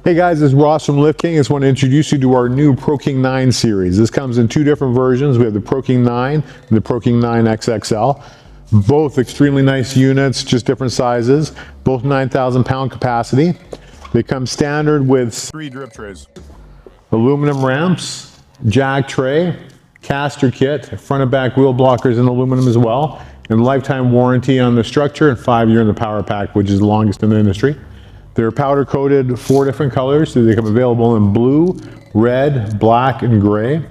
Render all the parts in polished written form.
Hey guys, it's Ross from Liftking. I just want to introduce you to our new Pro King 9 series. This comes in two different versions. We have the Pro King 9 and the Pro King 9 XXL. Both extremely nice units, just different sizes. Both 9,000 pound capacity. They come standard with 3 drip trays, aluminum ramps, jack tray, caster kit, front and back wheel blockers in aluminum as well, and lifetime warranty on the structure and 5-year in the power pack, which is the longest in the industry. They're powder coated 4 different colors, so they come available in blue, red, black, and gray.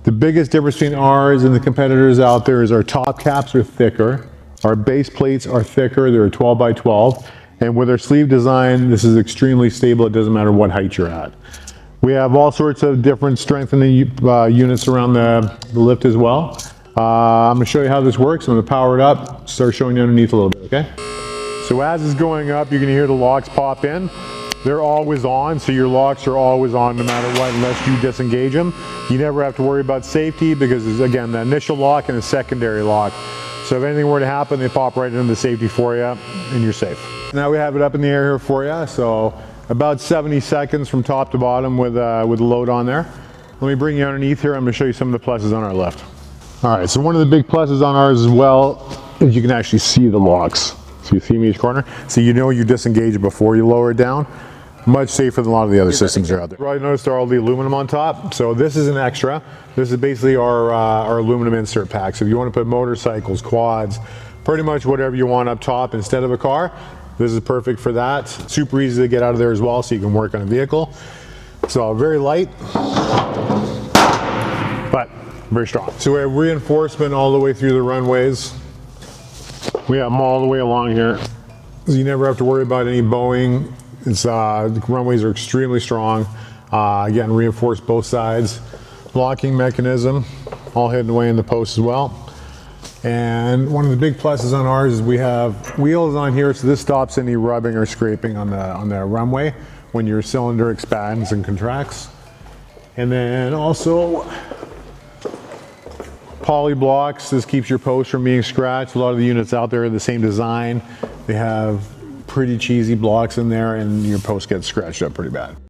The biggest difference between ours and the competitors out there is our top caps are thicker, our base plates are thicker, they're 12 by 12, and with our sleeve design, this is extremely stable. It doesn't matter what height you're at. We have all sorts of different strengthening units around the lift as well. I'm going to show you how this works. I'm going to power it up, start showing you underneath a little bit, okay? So as it's going up, you're going to hear the locks pop in. They're always on, so your locks are always on no matter what, unless you disengage them. You never have to worry about safety because there's, again, the initial lock and a secondary lock. So if anything were to happen, they pop right into safety for you and you're safe. Now we have it up in the air here for you. So about 70 seconds from top to bottom with a load on there. Let me bring you underneath here. I'm going to show you some of the pluses on our lift. All right, so one of the big pluses on ours as well is you can actually see the locks. So you see them each corner. So you know you disengage it before you lower it down. Much safer than a lot of the other systems that are out there. Probably noticed all the aluminum on top. So this is an extra. This is basically our aluminum insert pack. So if you want to put motorcycles, quads, pretty much whatever you want up top instead of a car, this is perfect for that. Super easy to get out of there as well, so you can work on a vehicle. So very light, but very strong. So we have reinforcement all the way through the runways. We have them all the way along here. So you never have to worry about any bowing. The runways are extremely strong. Again, reinforced both sides. Locking mechanism, all hidden away in the post as well. And one of the big pluses on ours is we have wheels on here, so this stops any rubbing or scraping on the runway when your cylinder expands and contracts. And then also poly blocks. This keeps your post from being scratched. A lot of the units out there are the same design. They have pretty cheesy blocks in there and your post gets scratched up pretty bad.